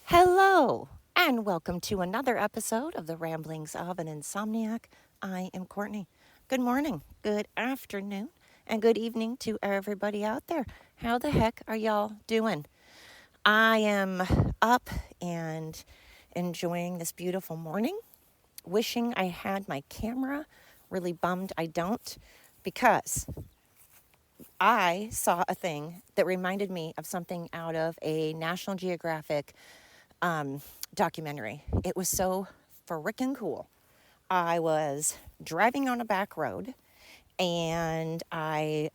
Hello, and welcome to another episode of the Ramblings of an Insomniac. I am Courtney. Good morning, good afternoon, and good evening to everybody out there. How the heck are y'all doing? I am up and enjoying this beautiful morning. Wishing I had my camera. Really bummed I don't, because I saw a thing that reminded me of something out of a National Geographic documentary. It was so freaking cool. I was driving on a back road and I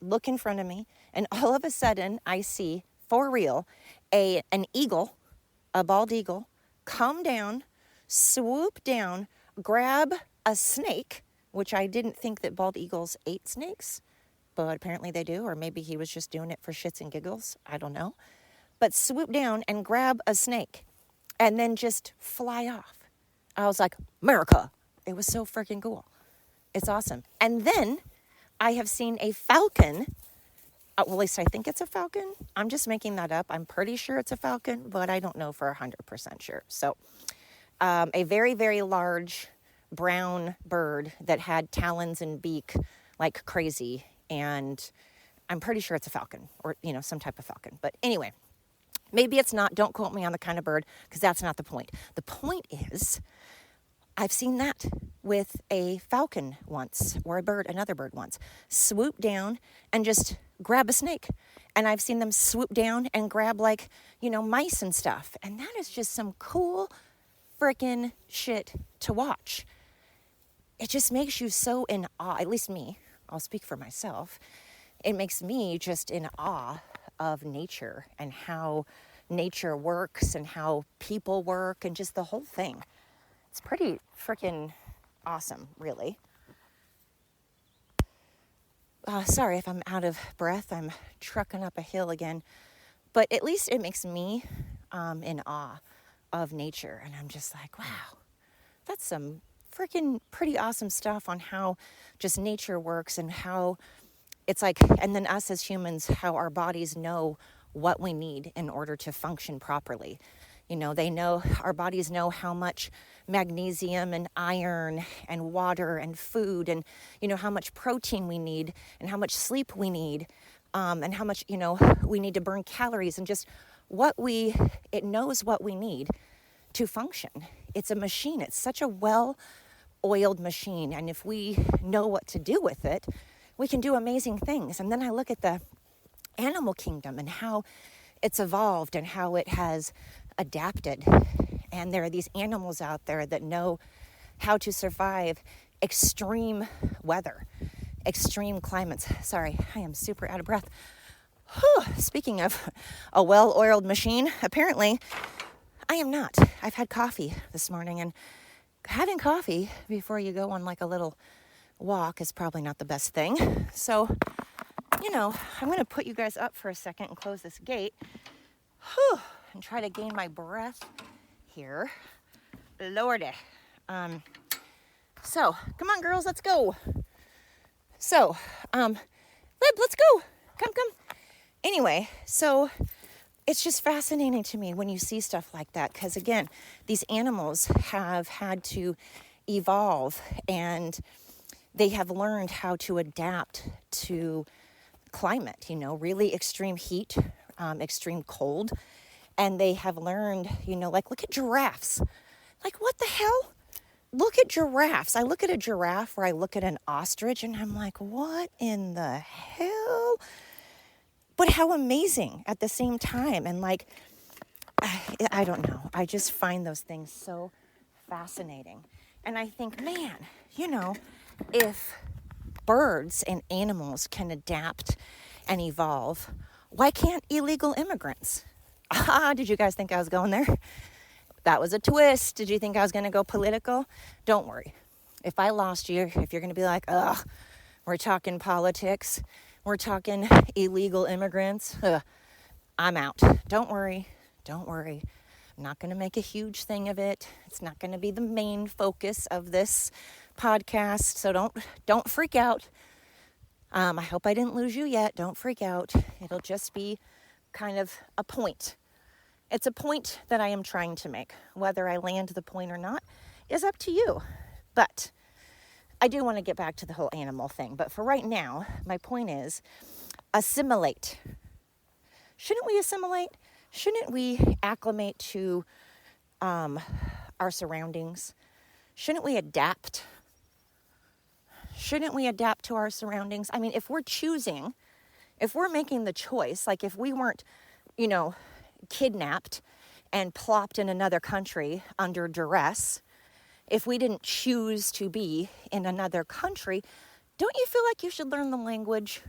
look in front of me, and all of a sudden I see, for real, an eagle, a bald eagle, come down, swoop down, grab a snake, which I didn't think that bald eagles ate snakes, but apparently they do, or maybe he was just doing it for shits and giggles. I don't know. But swoop down and grab a snake and then just fly off. I was like, America. It was so freaking cool. It's awesome. And then I have seen a falcon. Well, at least I think it's a falcon. I'm just making that up. I'm pretty sure it's a falcon, but I don't know for 100% sure. So a very, very large brown bird that had talons and beak like crazy. And I'm pretty sure it's a falcon, or, some type of falcon. But anyway. Maybe it's not. Don't quote me on the kind of bird, because that's not the point. The point is, I've seen that with a falcon once, or another bird once, swoop down and just grab a snake. And I've seen them swoop down and grab mice and stuff. And that is just some cool freaking shit to watch. It just makes you so in awe, at least me, I'll speak for myself. It makes me just in awe of nature and how nature works and how people work and just the whole thing. It's pretty freaking awesome, really. Sorry if I'm out of breath. I'm trucking up a hill again. But at least it makes me in awe of nature. And I'm just like, wow, that's some freaking pretty awesome stuff on how just nature works and how it's like, and then us as humans, how our bodies know what we need in order to function properly. Our bodies know how much magnesium and iron and water and food and, how much protein we need and how much sleep we need, and how much, we need to burn calories and just it knows what we need to function. It's a machine. It's such a well-oiled machine. And if we know what to do with it, we can do amazing things. And then I look at the animal kingdom and how it's evolved and how it has adapted. And there are these animals out there that know how to survive extreme weather, extreme climates. Sorry, I am super out of breath. Whew. Speaking of a well-oiled machine, apparently I am not. I've had coffee this morning, and having coffee before you go on a little walk is probably not the best thing. So, I'm going to put you guys up for a second and close this gate. And try to gain my breath here. Lordy. So, come on, girls, let's go. So, Lib, let's go. Come. Anyway, so it's just fascinating to me when you see stuff like that, because, again, these animals have had to evolve, and they have learned how to adapt to climate, really extreme heat, extreme cold. And they have learned, look at giraffes. What the hell? Look at giraffes. I look at a giraffe or I look at an ostrich and I'm like, what in the hell? But how amazing at the same time. And I don't know. I just find those things so fascinating. And I think, man, if birds and animals can adapt and evolve, why can't illegal immigrants? Did you guys think I was going there? That was a twist. Did you think I was going to go political? Don't worry. If I lost you, if you're going to be like, we're talking politics, we're talking illegal immigrants, I'm out. Don't worry. I'm not going to make a huge thing of it. It's not going to be the main focus of this podcast. So don't freak out. I hope I didn't lose you yet. Don't freak out. It'll just be kind of a point. It's a point that I am trying to make. Whether I land the point or not is up to you. But I do want to get back to the whole animal thing. But for right now, my point is assimilate. Shouldn't we assimilate? Shouldn't we acclimate to our surroundings? Shouldn't we adapt? Shouldn't we adapt to our surroundings? I mean, if we're making the choice, like if we weren't, kidnapped and plopped in another country under duress, if we didn't choose to be in another country, don't you feel like you should learn the language?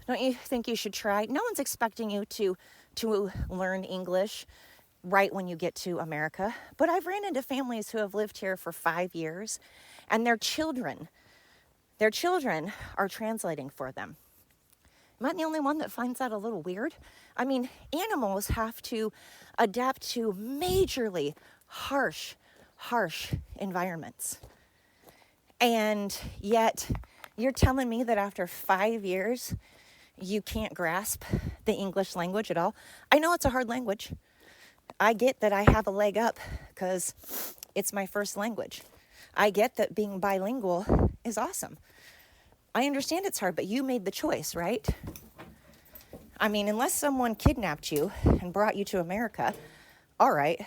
Don't you think you should try? No one's expecting you to learn English right when you get to America. But I've ran into families who have lived here for 5 years, and their children are translating for them. Am I the only one that finds that a little weird? I mean, animals have to adapt to majorly harsh environments. And yet, you're telling me that after 5 years, you can't grasp the English language at all? I know it's a hard language. I get that I have a leg up because it's my first language. I get that being bilingual is awesome. I understand it's hard, but you made the choice, right? I mean, unless someone kidnapped you and brought you to America, all right.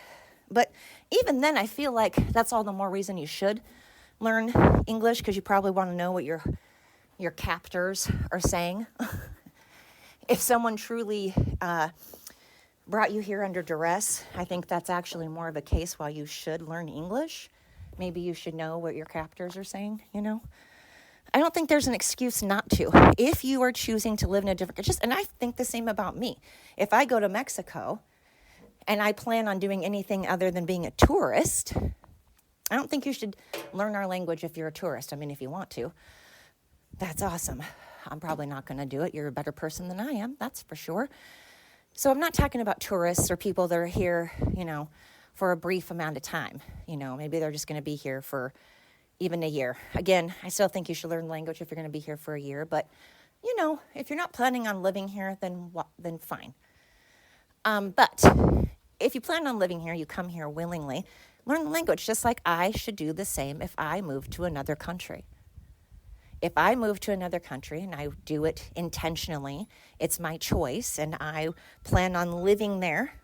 But even then, I feel like that's all the more reason you should learn English, because you probably want to know what your captors are saying. If someone truly brought you here under duress, I think that's actually more of a case why you should learn English. Maybe you should know what your captors are saying, I don't think there's an excuse not to. If you are choosing to live in a different, and I think the same about me. If I go to Mexico and I plan on doing anything other than being a tourist, I don't think you should learn our language if you're a tourist. I mean, if you want to, that's awesome. I'm probably not going to do it. You're a better person than I am, that's for sure. So I'm not talking about tourists or people that are here, for a brief amount of time. Maybe they're just going to be here for even a year. Again, I still think you should learn language if you're going to be here for a year. But, if you're not planning on living here, then fine. But if you plan on living here, you come here willingly, learn the language, just like I should do the same if I move to another country. If I move to another country and I do it intentionally, it's my choice, and I plan on living there,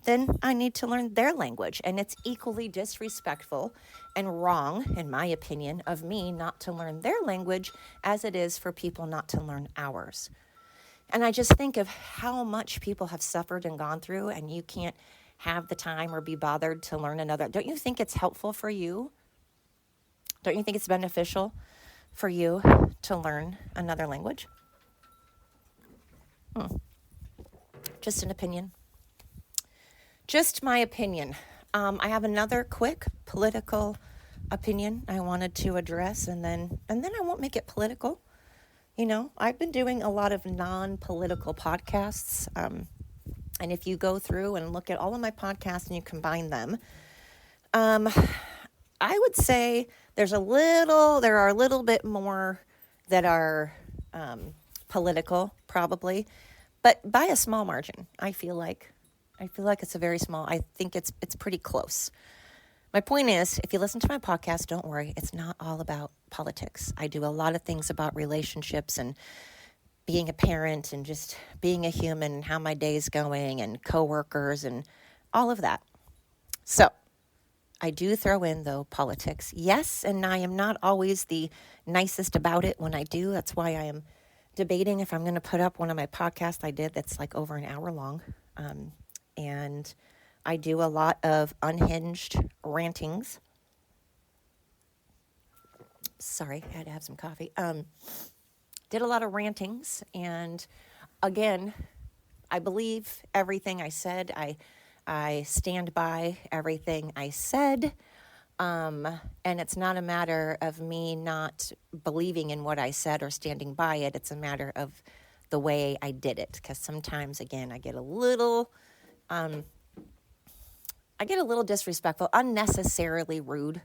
then I need to learn their language. And it's equally disrespectful and wrong, in my opinion, of me not to learn their language as it is for people not to learn ours. And I just think of how much people have suffered and gone through, and you can't have the time or be bothered to learn another. Don't you think it's helpful for you? Don't you think it's beneficial for you to learn another language? Just an opinion. Just my opinion. I have another quick political opinion I wanted to address, and then I won't make it political. I've been doing a lot of non-political podcasts, and if you go through and look at all of my podcasts and you combine them, I would say there are a little bit more that are political, probably, but by a small margin. I feel like it's a very small. I think it's pretty close. My point is, if you listen to my podcast, don't worry. It's not all about politics. I do a lot of things about relationships and being a parent and just being a human and how my day's going and coworkers and all of that. So I do throw in, though, politics. Yes, and I am not always the nicest about it when I do. That's why I am debating if I'm going to put up one of my podcasts I did that's like over an hour long. And I do a lot of unhinged rantings. Sorry, I had to have some coffee. Did a lot of rantings, and again, I believe everything I said. I stand by everything I said, and it's not a matter of me not believing in what I said or standing by it. It's a matter of the way I did it, because sometimes, again, I get a little disrespectful, unnecessarily rude.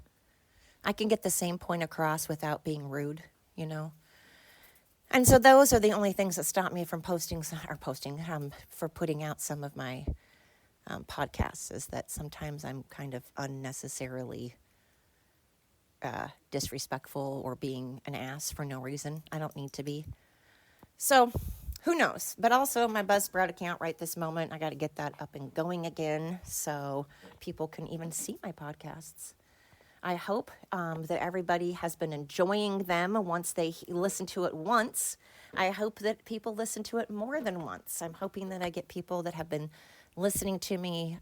I can get the same point across without being rude, And so those are the only things that stop me from for putting out some of my podcasts, is that sometimes I'm kind of unnecessarily disrespectful or being an ass for no reason. I don't need to be. So who knows? But also my Buzzsprout account right this moment, I got to get that up and going again so people can even see my podcasts. I hope that everybody has been enjoying them once they listen to it once. I hope that people listen to it more than once. I'm hoping that I get people that have been listening to me,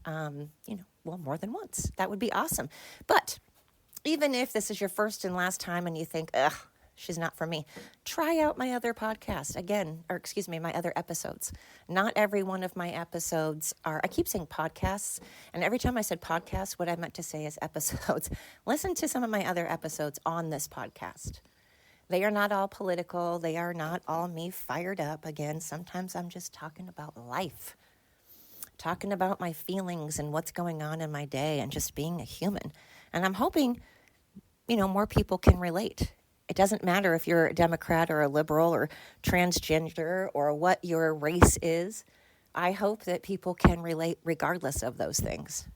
more than once. That would be awesome. But even if this is your first and last time and you think, ugh, she's not for me, try out my other podcast my other episodes. Not every one of my episodes I keep saying podcasts, and every time I said podcast, what I meant to say is episodes. Listen to some of my other episodes on this podcast. They are not all political. They are not all me fired up. Again, sometimes I'm just talking about life, talking about my feelings and what's going on in my day and just being a human. And I'm hoping, more people can relate. It doesn't matter if you're a Democrat or a liberal or transgender or what your race is. I hope that people can relate regardless of those things.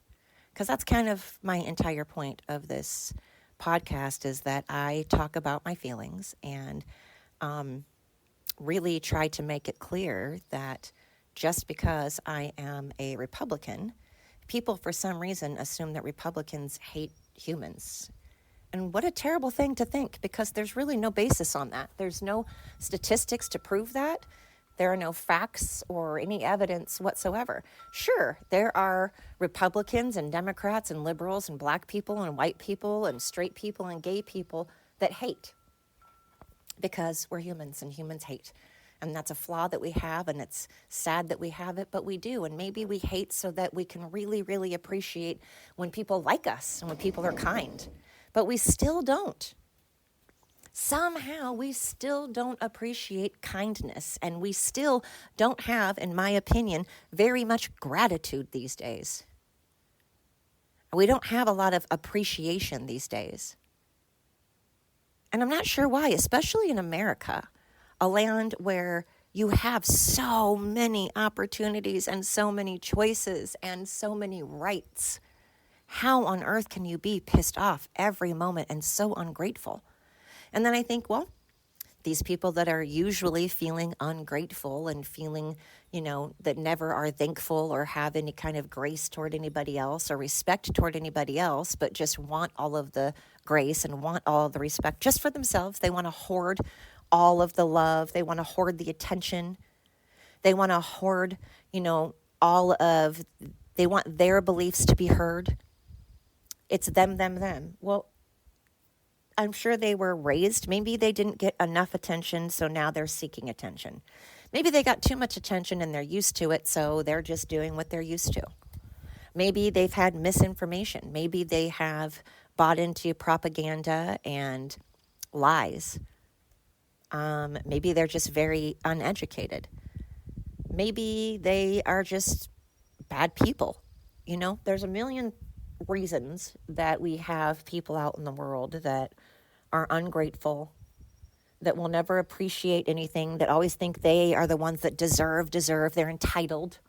Because that's kind of my entire point of this podcast, is that I talk about my feelings and really try to make it clear that just because I am a Republican, people for some reason assume that Republicans hate humans. And what a terrible thing to think, because there's really no basis on that. There's no statistics to prove that. There are no facts or any evidence whatsoever. Sure, there are Republicans and Democrats and liberals and black people and white people and straight people and gay people that hate, because we're humans and humans hate. And that's a flaw that we have, and it's sad that we have it, but we do. And maybe we hate so that we can really, really appreciate when people like us and when people are kind. But we still don't. Somehow we still don't appreciate kindness, and we still don't have, in my opinion, very much gratitude these days. We don't have a lot of appreciation these days. And I'm not sure why, especially in America, a land where you have so many opportunities and so many choices and so many rights. How on earth can you be pissed off every moment and so ungrateful? And then I think, well, these people that are usually feeling ungrateful and feeling, that never are thankful or have any kind of grace toward anybody else or respect toward anybody else, but just want all of the grace and want all of the respect just for themselves. They want to hoard all of the love. They want to hoard the attention. They want to hoard, they want their beliefs to be heard. It's them. Well, I'm sure they were raised. Maybe they didn't get enough attention, so now they're seeking attention. Maybe they got too much attention and they're used to it, so they're just doing what they're used to. Maybe they've had misinformation. Maybe they have bought into propaganda and lies. Maybe they're just very uneducated. Maybe they are just bad people. There's a million reasons that we have people out in the world that are ungrateful, that will never appreciate anything, that always think they are the ones that deserve, they're entitled.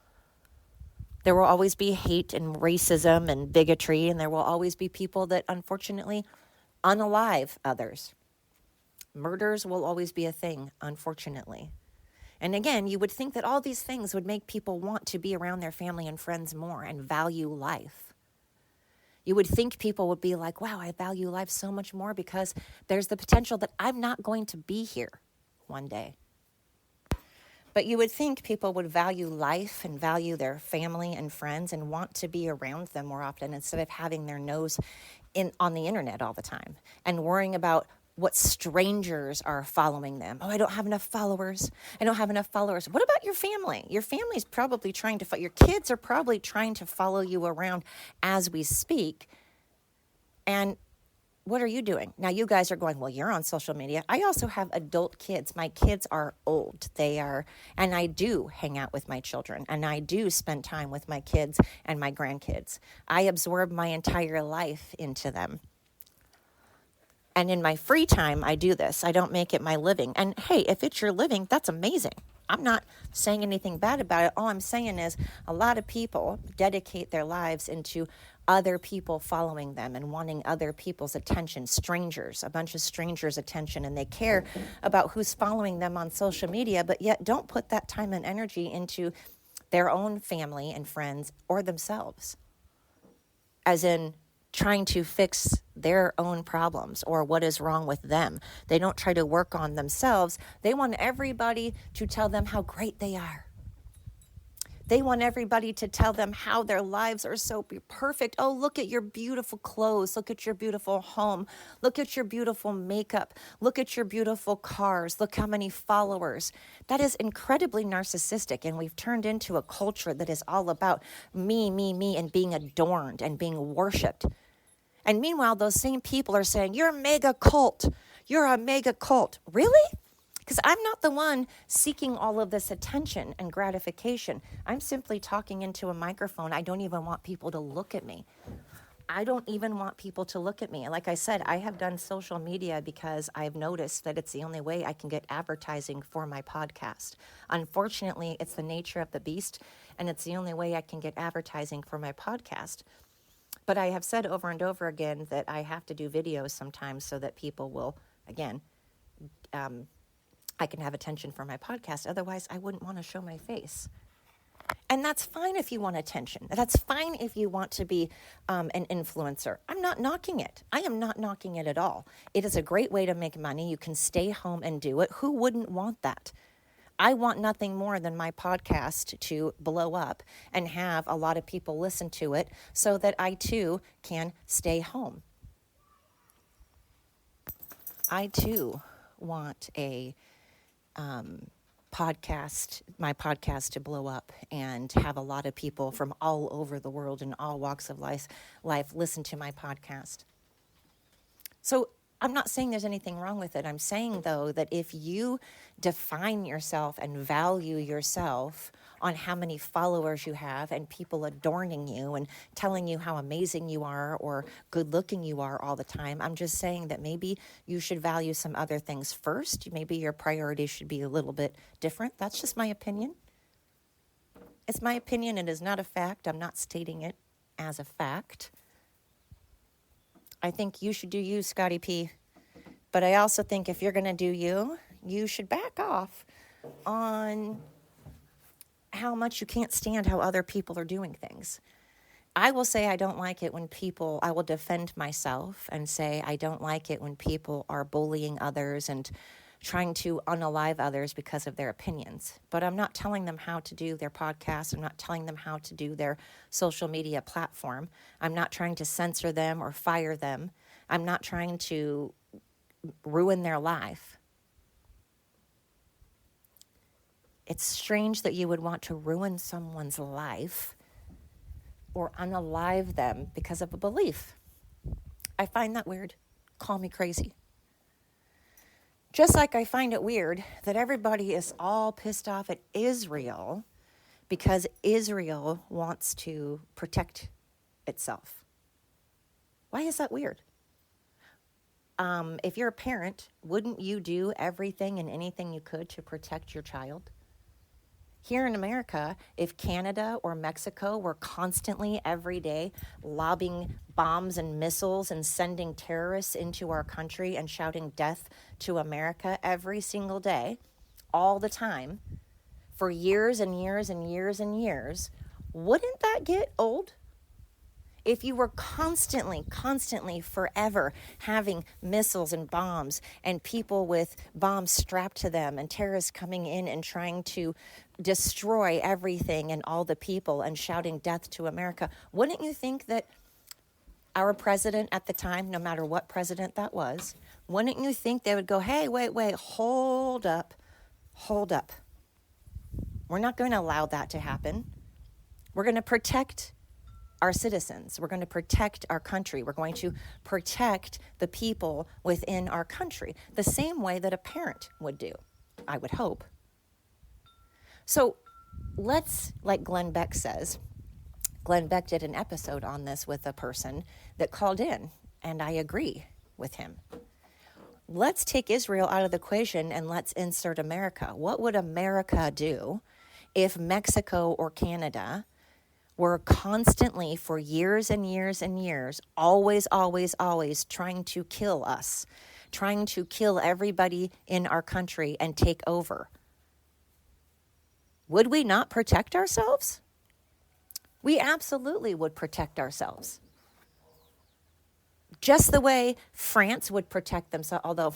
There will always be hate and racism and bigotry, and there will always be people that unfortunately unalive others. Murders will always be a thing, unfortunately. And again, you would think that all these things would make people want to be around their family and friends more and value life. You would think people would be like, wow, I value life so much more because there's the potential that I'm not going to be here one day. But you would think people would value life and value their family and friends and want to be around them more often instead of having their nose on the internet all the time and worrying about what strangers are following them. Oh, I don't have enough followers. What about your family? Your family's probably your kids are probably trying to follow you around as we speak. And what are you doing? Now you guys are going, well, you're on social media. I also have adult kids. My kids are old. And I do hang out with my children, and I do spend time with my kids and my grandkids. I absorb my entire life into them. And in my free time, I do this. I don't make it my living. And hey, if it's your living, that's amazing. I'm not saying anything bad about it. All I'm saying is a lot of people dedicate their lives into other people following them and wanting other people's attention, strangers, a bunch of strangers' attention, and they care about who's following them on social media, but yet don't put that time and energy into their own family and friends or themselves, as in trying to fix their own problems or what is wrong with them. They don't try to work on themselves. They want everybody to tell them how great they are. They want everybody to tell them how their lives are so perfect. Oh, look at your beautiful clothes. Look at your beautiful home. Look at your beautiful makeup. Look at your beautiful cars. Look how many followers. That is incredibly narcissistic, and we've turned into a culture that is all about me, and being adorned and being worshipped. And meanwhile, those same people are saying, you're a mega cult. You're a mega cult. Really? Because I'm not the one seeking all of this attention and gratification. I'm simply talking into a microphone. I don't even want people to look at me. I don't even want people to look at me. And like I said, I have done social media because I've noticed that it's the only way I can get advertising for my podcast. Unfortunately, it's the nature of the beast, and it's the only way I can get advertising for my podcast. But I have said over and over again that I have to do videos sometimes so that people will, again, I can have attention for my podcast. Otherwise, I wouldn't want to show my face. And that's fine if you want attention. That's fine if you want to be an influencer. I'm not knocking it. I am not knocking it at all. It is a great way to make money. You can stay home and do it. Who wouldn't want that? I want nothing more than my podcast to blow up and have a lot of people listen to it so that I too can stay home. I too want my podcast to blow up and have a lot of people from all over the world and all walks of life listen to my podcast. So I'm not saying there's anything wrong with it. I'm saying, though, that if you define yourself and value yourself on how many followers you have and people adorning you and telling you how amazing you are or good looking you are all the time, I'm just saying that maybe you should value some other things first. Maybe your priorities should be a little bit different. That's just my opinion. It's my opinion. It is not a fact. I'm not stating it as a fact. I think you should do you, Scotty P. But I also think if you're going to do you, you should back off on how much you can't stand how other people are doing things. I will say I don't like it when I will defend myself and say I don't like it when people are bullying others and trying to unalive others because of their opinions. But I'm not telling them how to do their podcast. I'm not telling them how to do their social media platform. I'm not trying to censor them or fire them. I'm not trying to ruin their life. It's strange that you would want to ruin someone's life or unalive them because of a belief. I find that weird. Call me crazy. Just like I find it weird that everybody is all pissed off at Israel because Israel wants to protect itself. Why is that weird? If you're a parent, wouldn't you do everything and anything you could to protect your child? Here in America, if Canada or Mexico were constantly every day lobbing bombs and missiles and sending terrorists into our country and shouting death to America every single day, all the time, for years and years and years and years, wouldn't that get old? If you were constantly, forever having missiles and bombs and people with bombs strapped to them and terrorists coming in and trying to destroy everything and all the people and shouting death to America, wouldn't you think that our president at the time, no matter what president that was, wouldn't you think they would go, hey, wait, hold up. We're not going to allow that to happen. We're going to protect our citizens. We're going to protect our country. We're going to protect the people within our country, the same way that a parent would do, I would hope. So let's, like Glenn Beck says, Glenn Beck did an episode on this with a person that called in, and I agree with him. let's take Israel out of the equation and let's insert America. What would America do if Mexico or Canada were constantly, for years and years and years, always trying to kill us, trying to kill everybody in our country and take over? Would we not protect ourselves? We absolutely would protect ourselves. Just the way France would protect themselves, although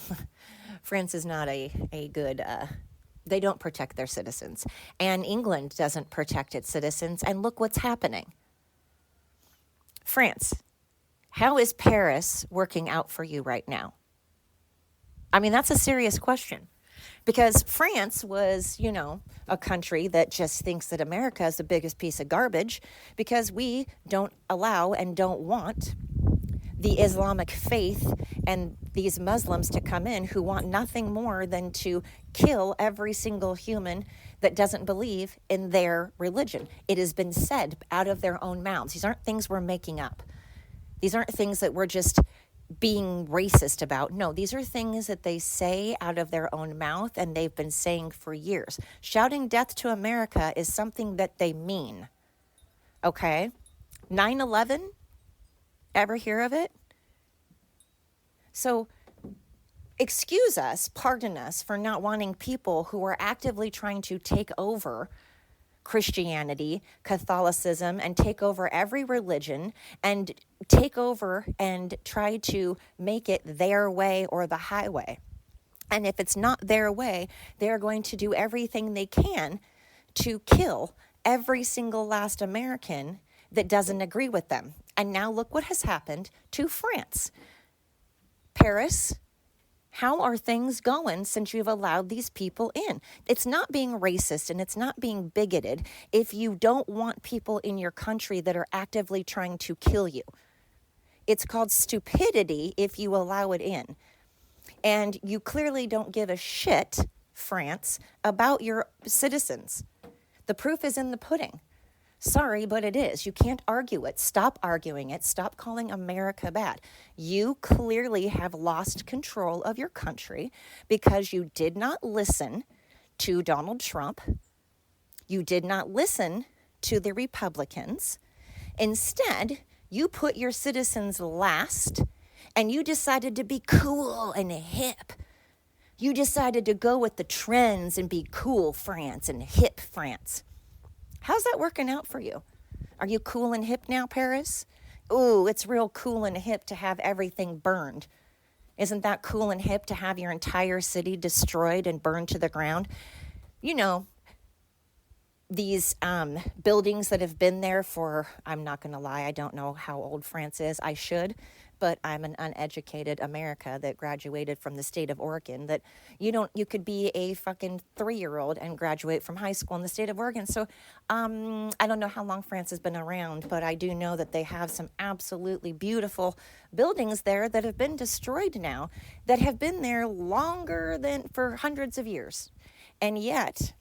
France is not a good, they don't protect their citizens. And England doesn't protect its citizens. And look what's happening. France, how is Paris working out for you right now? I mean, that's a serious question. Because France was, a country that just thinks that America is the biggest piece of garbage because we don't allow and don't want the Islamic faith and these Muslims to come in who want nothing more than to kill every single human that doesn't believe in their religion. It has been said out of their own mouths. These aren't things we're making up. These aren't things that we're just being racist about. No, these are things that they say out of their own mouth, and they've been saying for years. Shouting death to America is something that they mean. Okay? 9/11? Ever hear of it? So, excuse us, pardon us for not wanting people who are actively trying to take over Christianity, Catholicism, and take over every religion and take over and try to make it their way or the highway. And if it's not their way, they're going to do everything they can to kill every single last American that doesn't agree with them. And now look what has happened to France. Paris, how are things going since you've allowed these people in? It's not being racist and it's not being bigoted if you don't want people in your country that are actively trying to kill you. It's called stupidity if you allow it in. And you clearly don't give a shit, France, about your citizens. The proof is in the pudding. Sorry, but it is. You can't argue it. Stop arguing it. Stop calling America bad. You clearly have lost control of your country because you did not listen to Donald Trump. You did not listen to the Republicans. Instead, you put your citizens last and you decided to be cool and hip. You decided to go with the trends and be cool France and hip France. How's that working out for you? Are you cool and hip now, Paris? Ooh, it's real cool and hip to have everything burned. Isn't that cool and hip to have your entire city destroyed and burned to the ground? These buildings that have been there for, I'm not going to lie, I don't know how old France is. I should, but I'm an uneducated America that graduated from the state of Oregon, that you could be a fucking 3-year-old and graduate from high school in the state of Oregon. So I don't know how long France has been around, but I do know that they have some absolutely beautiful buildings there that have been destroyed now, that have been there longer than for hundreds of years. And yet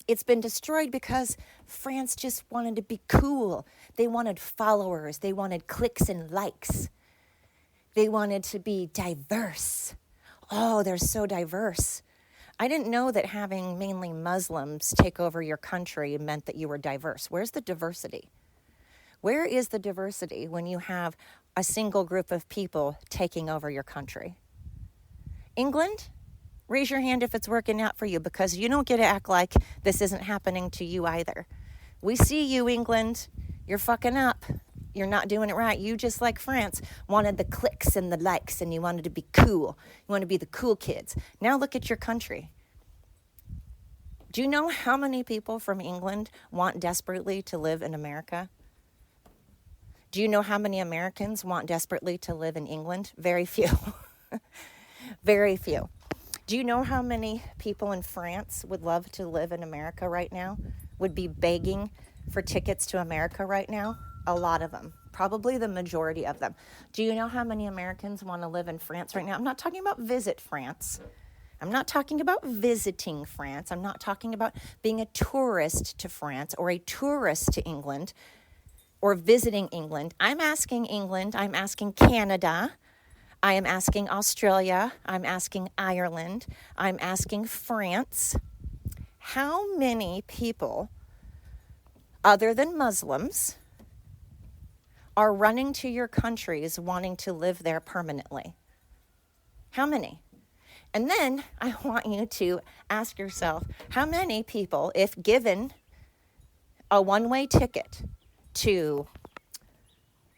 it's been destroyed because France just wanted to be cool. They wanted followers. They wanted clicks and likes. They wanted to be diverse. Oh, they're so diverse. I didn't know that having mainly Muslims take over your country meant that you were diverse. Where's the diversity? Where is the diversity when you have a single group of people taking over your country? England? Raise your hand if it's working out for you, because you don't get to act like this isn't happening to you either. We see you, England. You're fucking up. You're not doing it right. You, just like France, wanted the clicks and the likes, and you wanted to be cool. You want to be the cool kids. Now look at your country. Do you know how many people from England want desperately to live in America? Do you know how many Americans want desperately to live in England? Very few. Very few. Do you know how many people in France would love to live in America right now? Would be begging for tickets to America right now? A lot of them. Probably the majority of them. Do you know how many Americans want to live in France right now? I'm not talking about visit France. I'm not talking about visiting France. I'm not talking about being a tourist to France or a tourist to England or visiting England. I'm asking England. I'm asking Canada. I am asking Australia. I'm asking Ireland. I'm asking France. How many people, other than Muslims, are running to your countries wanting to live there permanently? How many? And then I want you to ask yourself, how many people, if given a one-way ticket to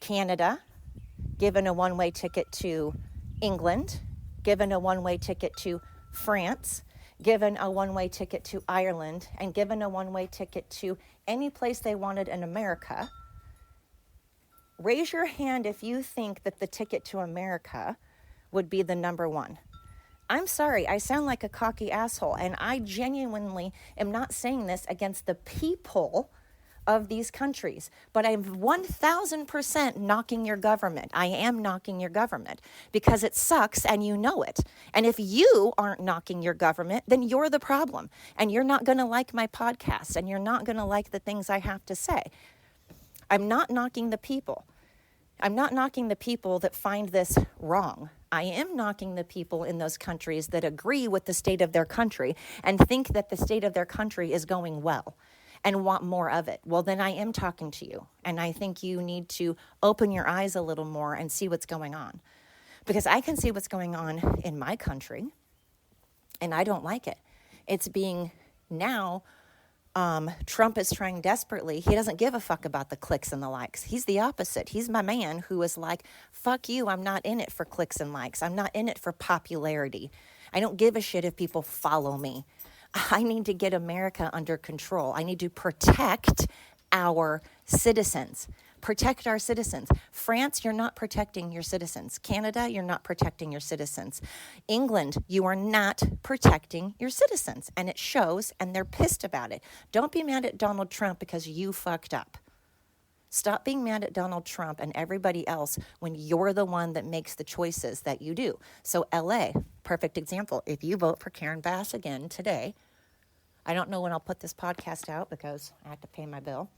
Canada, given a one-way ticket to England, given a one-way ticket to France, given a one-way ticket to Ireland, and given a one-way ticket to any place they wanted in America, raise your hand if you think that the ticket to America would be the number one. I'm sorry, I sound like a cocky asshole, and I genuinely am not saying this against the people of these countries, but I'm 1,000% knocking your government. I am knocking your government because it sucks and you know it. And if you aren't knocking your government, then you're the problem, and you're not going to like my podcast, and you're not going to like the things I have to say. I'm not knocking the people. I'm not knocking the people that find this wrong. I am knocking the people in those countries that agree with the state of their country and think that the state of their country is going well and want more of it. Well, then I am talking to you. And I think you need to open your eyes a little more and see what's going on. Because I can see what's going on in my country, and I don't like it. It's being now... Trump is trying desperately. He doesn't give a fuck about the clicks and the likes. He's the opposite. He's my man who is like, fuck you, I'm not in it for clicks and likes. I'm not in it for popularity. I don't give a shit if people follow me. I need to get America under control. I need to protect our citizens. Protect our citizens. France, you're not protecting your citizens. Canada, you're not protecting your citizens. England, you are not protecting your citizens. And it shows, and they're pissed about it. Don't be mad at Donald Trump because you fucked up. Stop being mad at Donald Trump and everybody else when you're the one that makes the choices that you do. So LA, perfect example. If you vote for Karen Bass again today, I don't know when I'll put this podcast out because I have to pay my bill.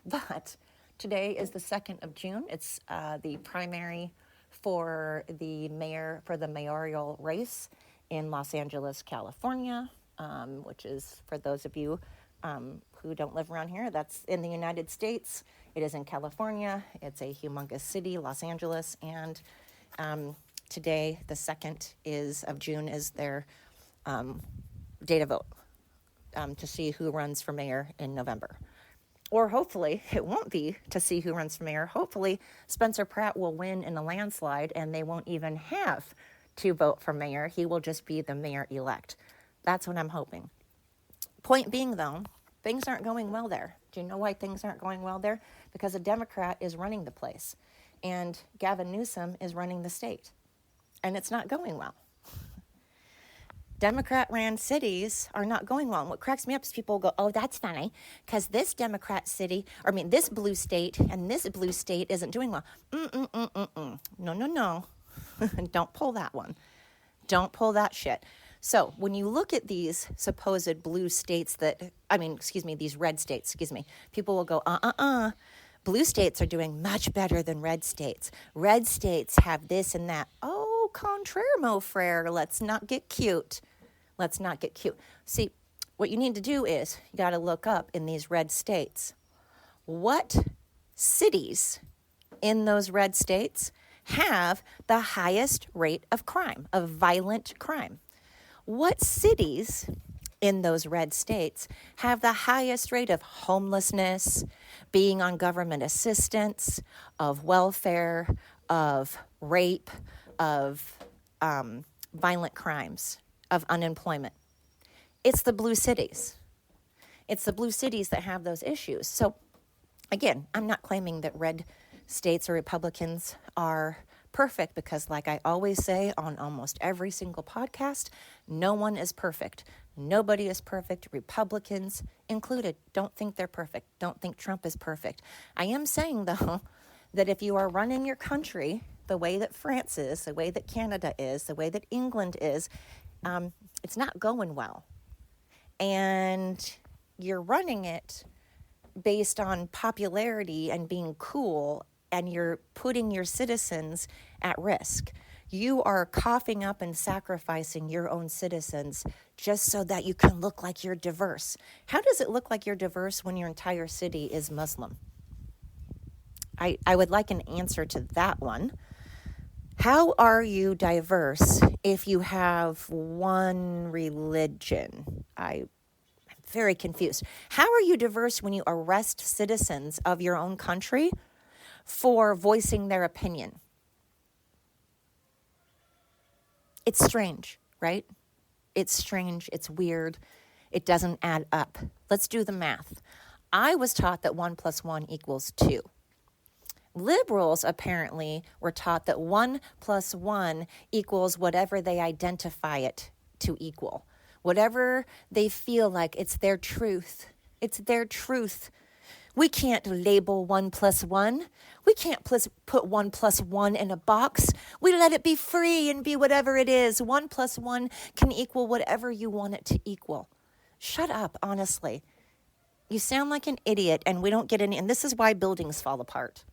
But today is the 2nd of June. It's the primary for the mayoral race in Los Angeles, California, which is, for those of you who don't live around here, that's in the United States. It is in California. It's a humongous city, Los Angeles. And today, the 2nd of June, is their day to vote to see who runs for mayor in November. Or hopefully, it won't be to see who runs for mayor. Hopefully, Spencer Pratt will win in a landslide and they won't even have to vote for mayor. He will just be the mayor-elect. That's what I'm hoping. Point being, though, things aren't going well there. Do you know why things aren't going well there? Because a Democrat is running the place. And Gavin Newsom is running the state. And it's not going well. Democrat-ran cities are not going well. And what cracks me up is people go, oh, that's funny, because this this blue state and this blue state isn't doing well. No. Don't pull that one. Don't pull that shit. So when you look at these supposed blue states these red states, people will go, blue states are doing much better than red states. Red states have this and that. Oh, contraire, mon frere, let's not get cute. See, what you need to do is you got to look up in these red states. What cities in those red states have the highest rate of crime, of violent crime? What cities in those red states have the highest rate of homelessness, being on government assistance, of welfare, of rape, of violent crimes, of unemployment? It's the blue cities. It's the blue cities that have those issues. So again, I'm not claiming that red states or Republicans are perfect because, like I always say on almost every single podcast, no one is perfect. Nobody is perfect, Republicans included. Don't think they're perfect. Don't think Trump is perfect. I am saying, though, that if you are running your country the way that France is, the way that Canada is, the way that England is, it's not going well. And you're running it based on popularity and being cool and you're putting your citizens at risk. You are coughing up and sacrificing your own citizens just so that you can look like you're diverse. How does it look like you're diverse when your entire city is Muslim? I would like an answer to that one. How are you diverse if you have one religion? I'm very confused. How are you diverse when you arrest citizens of your own country for voicing their opinion? It's strange, right? It's strange. It's weird. It doesn't add up. Let's do the math. I was taught that 1 + 1 = 2. Liberals apparently were taught that 1 + 1 equals whatever they identify it to equal. Whatever they feel like, it's their truth. It's their truth. We can't label 1 + 1. We can't put 1 + 1 in a box. We let it be free and be whatever it is. 1 + 1 can equal whatever you want it to equal. Shut up, honestly. You sound like an idiot, and we don't get any, and this is why buildings fall apart.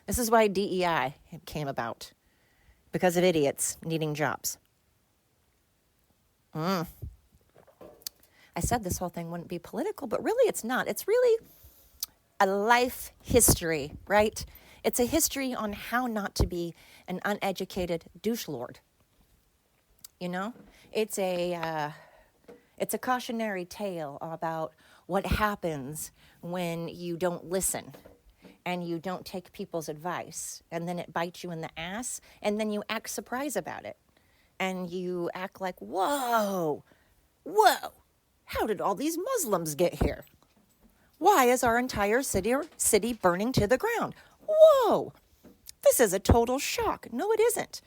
This is why DEI came about, because of idiots needing jobs. I said this whole thing wouldn't be political, but really it's not. It's really a life history, right? It's a history on how not to be an uneducated douche lord. You know, it's a cautionary tale about what happens when you don't listen and you don't take people's advice, and then it bites you in the ass, and then you act surprised about it, and you act like, whoa, how did all these Muslims get here? Why is our entire city burning to the ground? Whoa, this is a total shock. No, it isn't.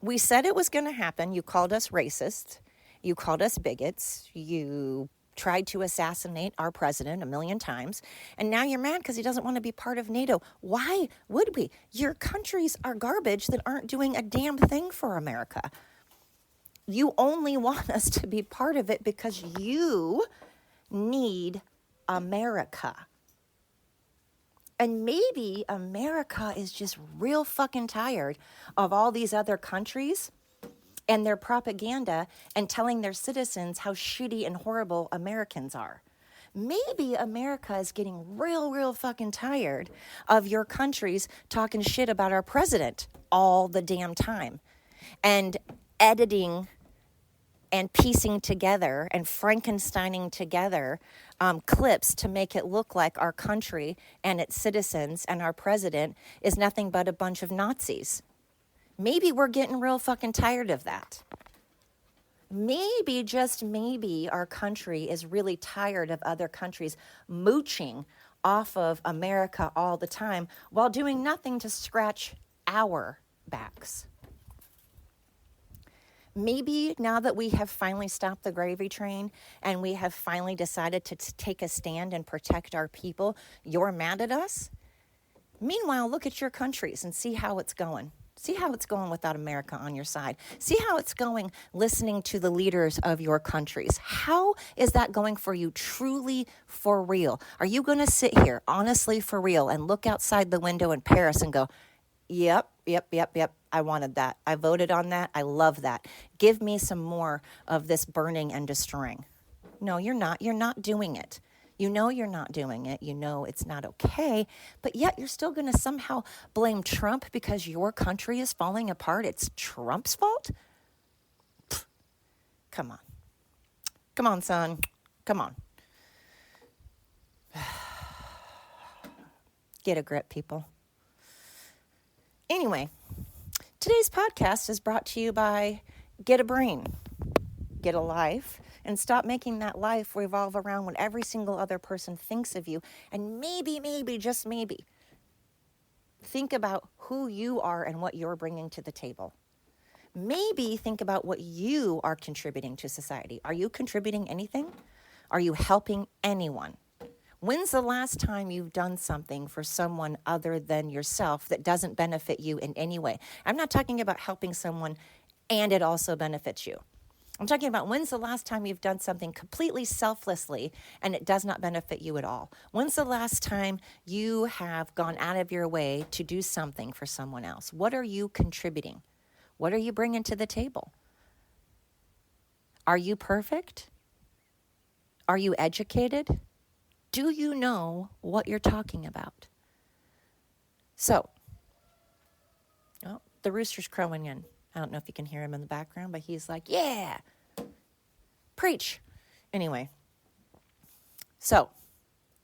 We said it was going to happen. You called us racist. You called us bigots. You tried to assassinate our president 1,000,000 times. And now you're mad because he doesn't want to be part of NATO. Why would we? Your countries are garbage that aren't doing a damn thing for America. You only want us to be part of it because you need America. And maybe America is just real fucking tired of all these other countries and their propaganda and telling their citizens how shitty and horrible Americans are. Maybe America is getting real fucking tired of your countries talking shit about our president all the damn time and editing and piecing together and Frankensteining together clips to make it look like our country and its citizens and our president is nothing but a bunch of Nazis. Maybe we're getting real fucking tired of that. Maybe, just maybe, our country is really tired of other countries mooching off of America all the time while doing nothing to scratch our backs. Maybe now that we have finally stopped the gravy train and we have finally decided to take a stand and protect our people, you're mad at us? Meanwhile, look at your countries and see how it's going. See how it's going without America on your side. See how it's going listening to the leaders of your countries. How is that going for you truly for real? Are you going to sit here honestly for real and look outside the window in Paris and go, yep, I wanted that. I voted on that. I love that. Give me some more of this burning and destroying. No, you're not. You're not doing it. You know you're not doing it. You know it's not okay. But yet you're still going to somehow blame Trump because your country is falling apart. It's Trump's fault? Pfft. Come on. Come on, son. Come on. Get a grip, people. Anyway, today's podcast is brought to you by Get a Brain, Get a Life, and stop making that life revolve around what every single other person thinks of you. And maybe, just maybe, think about who you are and what you're bringing to the table. Maybe think about what you are contributing to society. Are you contributing anything? Are you helping anyone? When's the last time you've done something for someone other than yourself that doesn't benefit you in any way? I'm not talking about helping someone and it also benefits you. I'm talking about when's the last time you've done something completely selflessly and it does not benefit you at all? When's the last time you have gone out of your way to do something for someone else? What are you contributing? What are you bringing to the table? Are you perfect? Are you educated? Do you know what you're talking about? So, oh, the rooster's crowing in. I don't know if you can hear him in the background, but he's like, yeah, preach. Anyway, so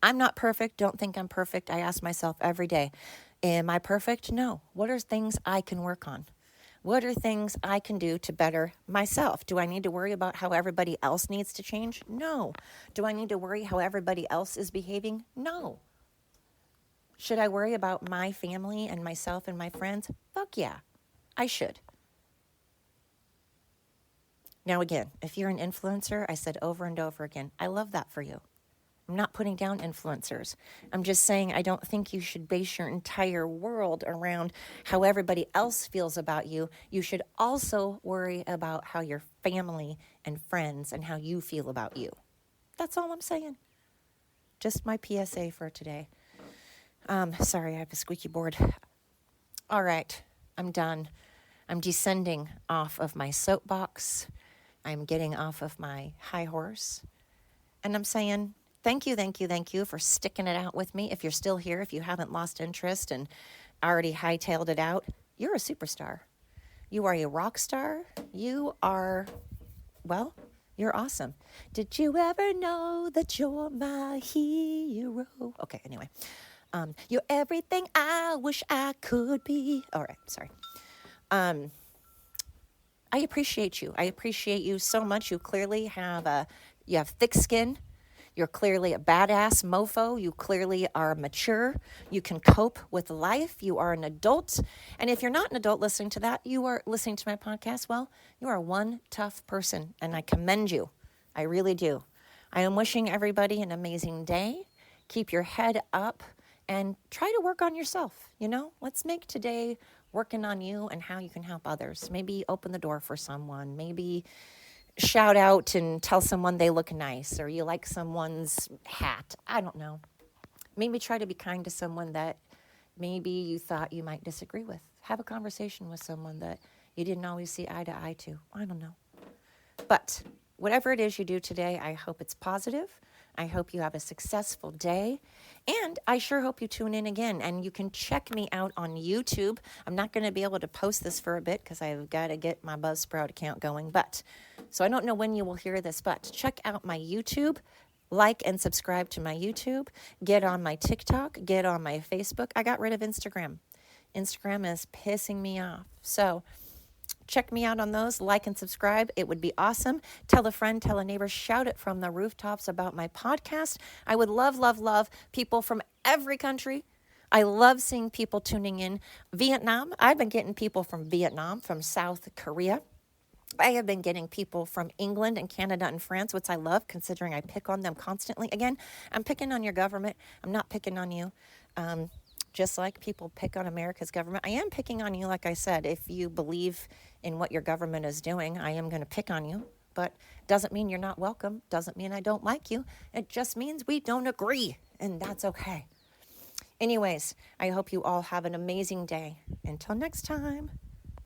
I'm not perfect. Don't think I'm perfect. I ask myself every day, am I perfect? No. What are things I can work on? What are things I can do to better myself? Do I need to worry about how everybody else needs to change? No. Do I need to worry how everybody else is behaving? No. Should I worry about my family and myself and my friends? Fuck yeah, I should. Now again, if you're an influencer, I said over and over again, I love that for you. I'm not putting down influencers. I'm just saying I don't think you should base your entire world around how everybody else feels about you. You should also worry about how your family and friends and how you feel about you. That's all I'm saying. Just my PSA for today. Sorry, I have a squeaky board. All right, I'm done. I'm descending off of my soapbox. I'm getting off of my high horse. And I'm saying, thank you for sticking it out with me. If you're still here, if you haven't lost interest and already hightailed it out, you're a superstar. You are a rock star. You are, well, you're awesome. Did you ever know that you're my hero? Okay, anyway. You're everything I wish I could be. All right, sorry. I appreciate you. I appreciate you so much. You clearly have you have thick skin. You're clearly a badass mofo. You clearly are mature. You can cope with life. You are an adult. And if you're not an adult listening to that, you are listening to my podcast, well, you are one tough person, and I commend you. I really do. I am wishing everybody an amazing day. Keep your head up and try to work on yourself. Let's make today working on you and how you can help others. Maybe open the door for someone. Maybe shout out and tell someone they look nice, or you like someone's hat. I don't know. Maybe try to be kind to someone that maybe you thought you might disagree with. Have a conversation with someone that you didn't always see eye to eye to. I don't know. But whatever it is you do today, I hope it's positive. I hope you have a successful day. And I sure hope you tune in again. And you can check me out on YouTube. I'm not going to be able to post this for a bit because I've got to get my Buzzsprout account going. So I don't know when you will hear this, but check out my YouTube. Like and subscribe to my YouTube. Get on my TikTok. Get on my Facebook. I got rid of Instagram. Instagram is pissing me off. So check me out on those. Like and subscribe. It would be awesome. Tell a friend, tell a neighbor, shout it from the rooftops about my podcast. I would love people from every country. I love seeing people tuning in. Vietnam, I've been getting people from Vietnam, from South Korea. I have been getting people from England and Canada and France, which I love, considering I pick on them constantly. Again, I'm picking on your government. I'm not picking on you. Just like people pick on America's government, I am picking on you, like I said. If you believe in what your government is doing, I am going to pick on you. But doesn't mean you're not welcome. Doesn't mean I don't like you. It just means we don't agree, and that's okay. Anyways, I hope you all have an amazing day. Until next time.